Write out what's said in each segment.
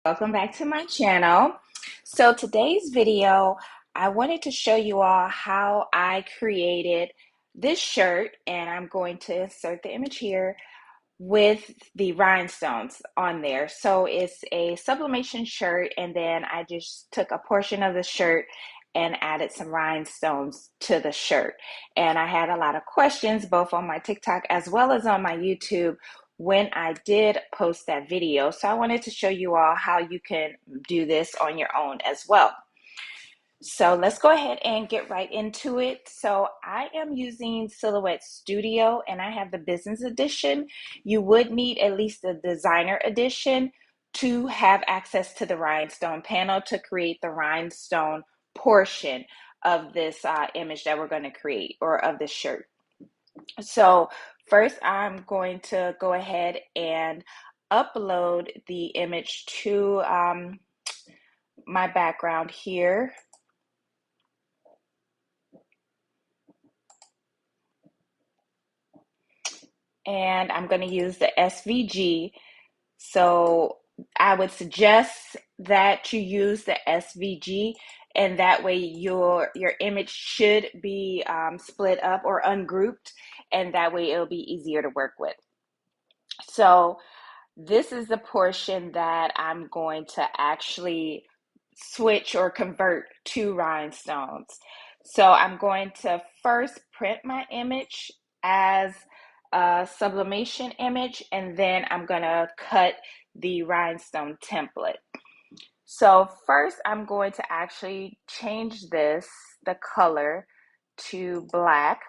Welcome back to my channel. So today's video, I wanted to show you all how I created this shirt, and I'm going to insert the image here with the rhinestones on there. So it's a sublimation shirt, and then I just took a portion of the shirt and added some rhinestones to the shirt. And I had a lot of questions both on my TikTok as well as on my YouTube when I did post that video. So I wanted to show you all how you can do this on your own as well. So let's go ahead and get right into it. So I am using Silhouette Studio and I have the business edition. You would need at least the designer edition to have access to the rhinestone panel to create the rhinestone portion of this image that we're going to create, or of this shirt. So first I'm going to go ahead and upload the image to my background here. And I'm going to use the SVG. So I would suggest that you use the SVG, and that way your image should be split up or ungrouped, and that way it'll be easier to work with. So this is the portion that I'm going to actually switch or convert to rhinestones. So I'm going to first print my image as a sublimation image, and then I'm going to cut the rhinestone template. So first I'm going to actually change the color to black,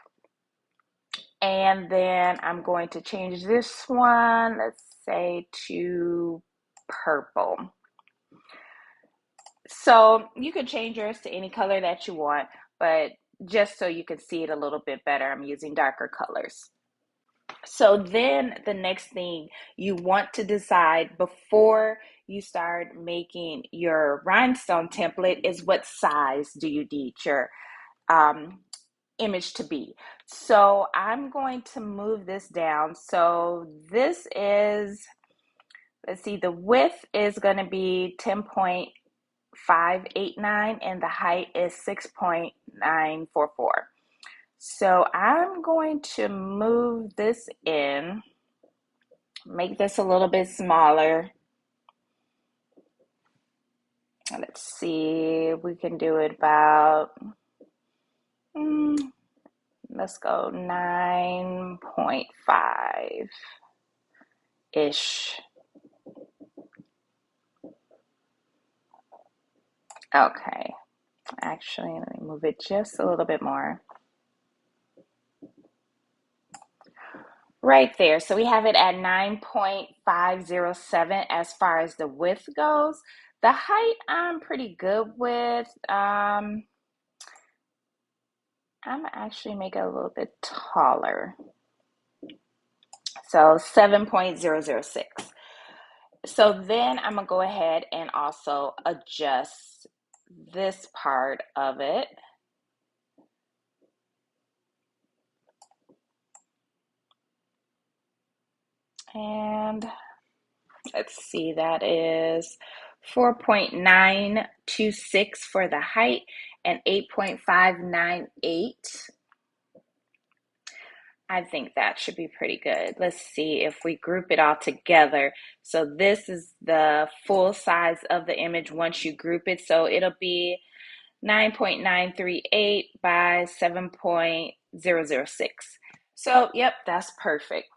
and then I'm going to change this one, let's say, to purple. So you can change yours to any color that you want, but just so you can see it a little bit better, I'm using darker colors. So then the next thing you want to decide before you start making your rhinestone template is what size do you need your image to be. So I'm going to move this down. So this is, let's see, the width is going to be 10.589 and the height is 6.944. So I'm going to move this in, make this a little bit smaller. Let's see, we can do it about, let's go 9.5-ish. Okay, actually, let me move it just a little bit more. Right there. So we have it at 9.507 as far as the width goes. The height I'm pretty good with. I'm actually make it a little bit taller. So 7.006. So then I'm gonna go ahead and also adjust this part of it. And let's see, that is 4.926 for the height and 8.598. I think that should be pretty good. Let's see if we group it all together. So this is the full size of the image once you group it. So it'll be 9.938 by 7.006. So, yep, that's perfect.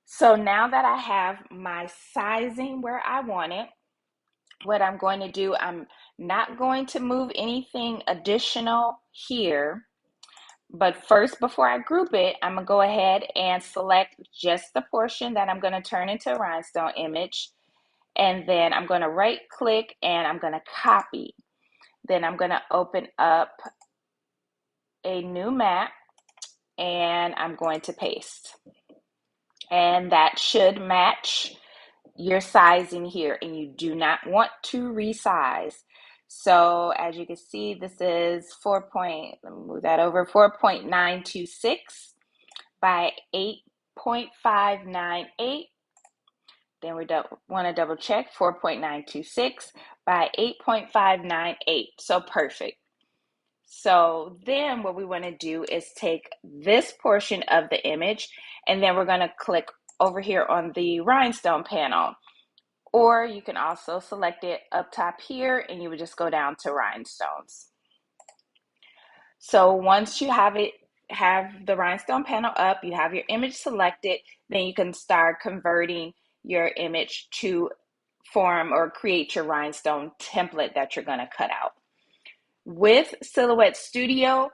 So now that I have my sizing where I want it, what I'm going to do, I'm not going to move anything additional here. But first, before I group it, I'm going to go ahead and select just the portion that I'm going to turn into a rhinestone image. And then I'm going to right click and I'm going to copy. Then I'm going to open up a new map and I'm going to paste. And that should match your sizing here, and you do not want to resize. So as you can see, this is let me move that over, 4.926 by 8.598. Then we want to double check 4.926 by 8.598. So perfect. So then what we want to do is take this portion of the image, and then we're going to click over here on the rhinestone panel. Or you can also select it up top here, and you would just go down to rhinestones. So once you have the rhinestone panel up, you have your image selected, then you can start converting your image to form or create your rhinestone template that you're going to cut out. With Silhouette Studio,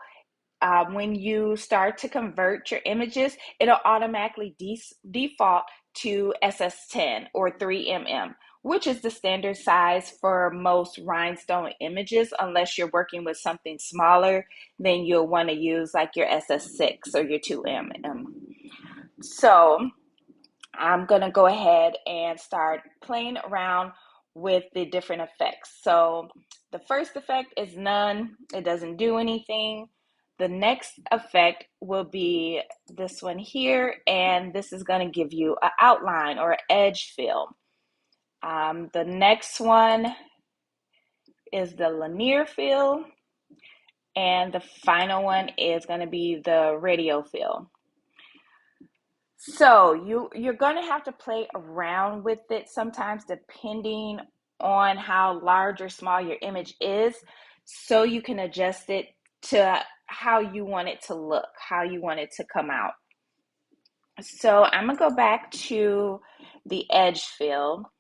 when you start to convert your images, it'll automatically default to SS10 or 3mm, which is the standard size for most rhinestone images. Unless you're working with something smaller, then you'll want to use like your SS6 or your 2mm. So I'm going to go ahead and start playing around with the different effects. So the first effect is none. It doesn't do anything. The next effect will be this one here, and this is going to give you an outline or an edge fill. The next one is the linear fill, and the final one is going to be the radial fill. So you're going to have to play around with it sometimes depending on how large or small your image is, so you can adjust it to how you want it to look, how you want it to come out. So I'm going to go back to the edge fill,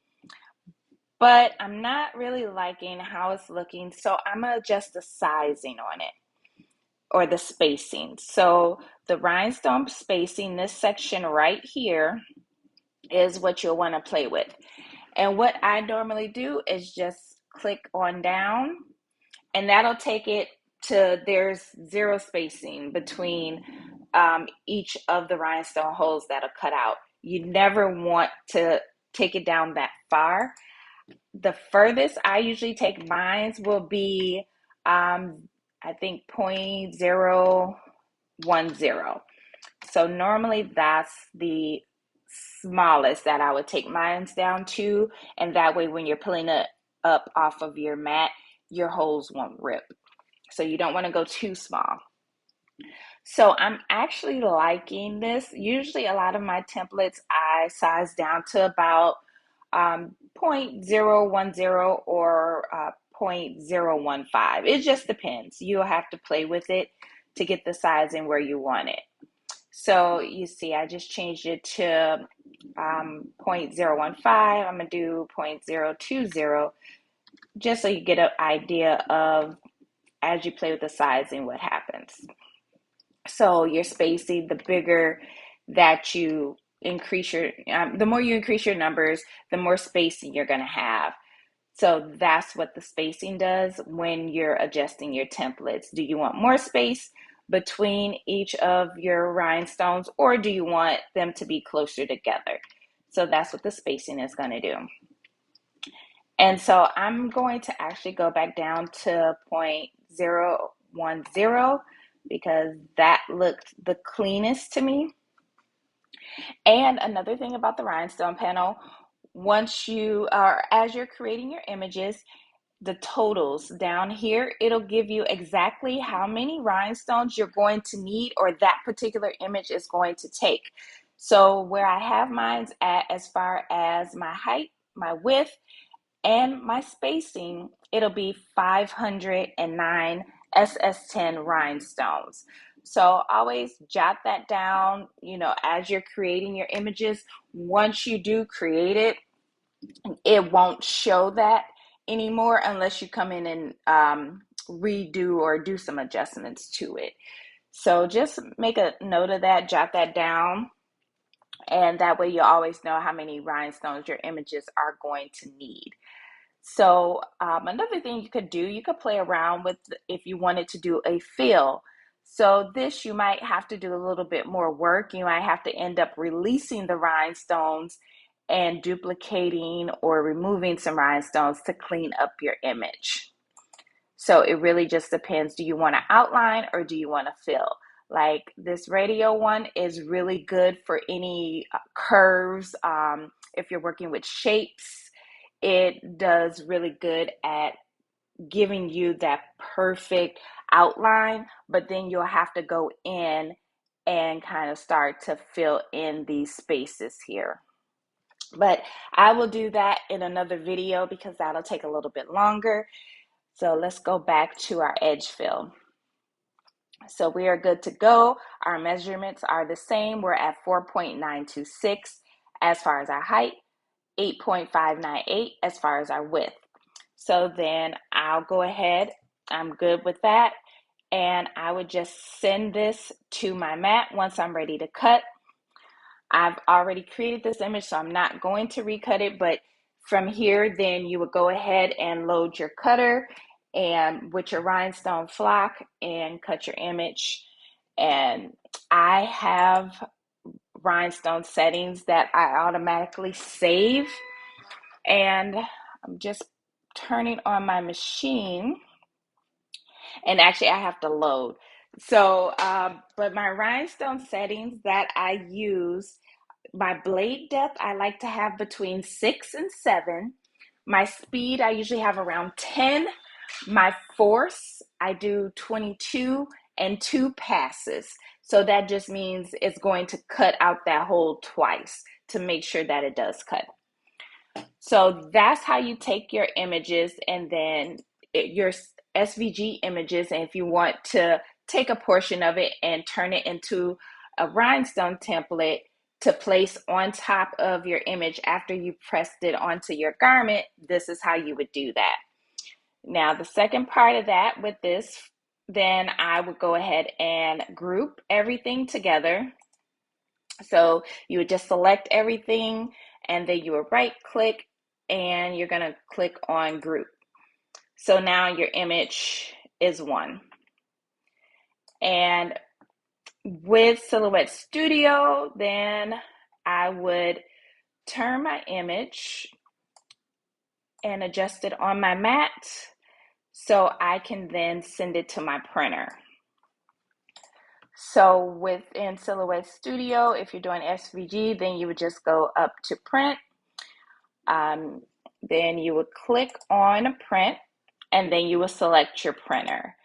but I'm not really liking how it's looking, so I'm going to adjust the sizing on it, or the spacing. So the rhinestone spacing, this section right here, is what you'll want to play with. And what I normally do is just click on down, and that'll take it to, there's 0 spacing between each of the rhinestone holes that'll cut out. You never want to take it down that far. The furthest I usually take mine will be, I think 0.010. So normally that's the smallest that I would take mine down to, and that way when you're pulling it up off of your mat, your holes won't rip. So you don't want to go too small. So I'm actually liking this. Usually a lot of my templates I size down to about 0.010 or 0.015. It just depends. You'll have to play with it to get the sizing where you want it. So you see, I just changed it to 0.015. I'm going to do 0.020, just so you get an idea of, as you play with the sizing, what happens. So your spacing, the bigger that you increase your, the more you increase your numbers, the more spacing you're going to have. So that's what the spacing does when you're adjusting your templates. Do you want more space between each of your rhinestones, or do you want them to be closer together? So that's what the spacing is going to do. And so I'm going to actually go back down to 0.010 because that looked the cleanest to me. And another thing about the rhinestone panel, once you are, as you're creating your images, the totals down here, it'll give you exactly how many rhinestones you're going to need, or that particular image is going to take. So where I have mine at, as far as my height, my width, and my spacing, it'll be 509 SS10 rhinestones. So always jot that down, as you're creating your images. Once you do create it, it won't show that anymore unless you come in and redo or do some adjustments to it. So just make a note of that, jot that down, and that way you always know how many rhinestones your images are going to need. So another thing you could do, you could play around with if you wanted to do a fill. So this, you might have to do a little bit more work. You might have to end up releasing the rhinestones and duplicating or removing some rhinestones to clean up your image. So it really just depends. Do you want to outline or do you want to fill? Like this radio one is really good for any curves, if you're working with shapes, it does really good at giving you that perfect outline, but then you'll have to go in and kind of start to fill in these spaces here. But I will do that in another video because that'll take a little bit longer. So let's go back to our edge fill. So we are good to go. Our measurements are the same. We're at 4.926 as far as our height, 8.598 as far as our width. So then I'll go ahead, I'm good with that, and I would just send this to my mat once I'm ready to cut. I've already created this image, so I'm not going to recut it, but from here, then you would go ahead and load your cutter and with your rhinestone flock and cut your image. And I have rhinestone settings that I automatically save, and I'm just turning on my machine, and actually I have to load. So, but my rhinestone settings that I use, my blade depth, I like to have between 6 and 7. My speed, I usually have around 10. My force, I do 22 and 2 passes. So that just means it's going to cut out that hole twice to make sure that it does cut. So that's how you take your images and then your SVG images. And if you want to take a portion of it and turn it into a rhinestone template to place on top of your image after you pressed it onto your garment, this is how you would do that. Now, the second part of that with this, then I would go ahead and group everything together. So you would just select everything and then you would right click and you're going to click on group. So now your image is one. And with Silhouette Studio, then I would turn my image and adjust it on my mat so I can then send it to my printer. So within Silhouette Studio, if you're doing SVG, then you would just go up to print. Then you would click on print and then you will select your printer.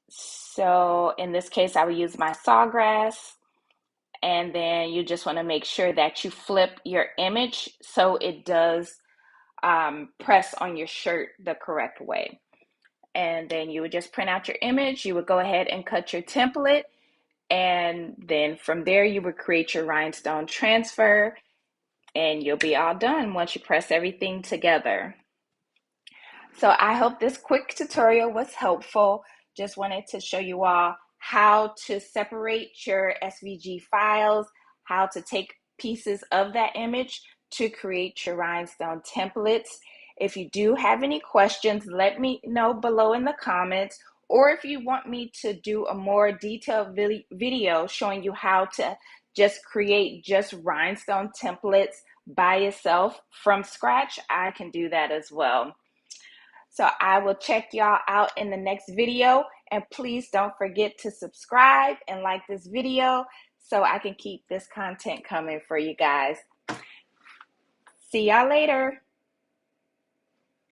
So in this case, I would use my Sawgrass, and then you just want to make sure that you flip your image so it does press on your shirt the correct way. And then you would just print out your image. You would go ahead and cut your template. And then from there, you would create your rhinestone transfer and you'll be all done once you press everything together. So I hope this quick tutorial was helpful. Just wanted to show you all how to separate your SVG files, how to take pieces of that image to create your rhinestone templates. If you do have any questions, let me know below in the comments, or if you want me to do a more detailed video showing you how to just create just rhinestone templates by itself from scratch, I can do that as well. So I will check y'all out in the next video, and please don't forget to subscribe and like this video so I can keep this content coming for you guys. See y'all later.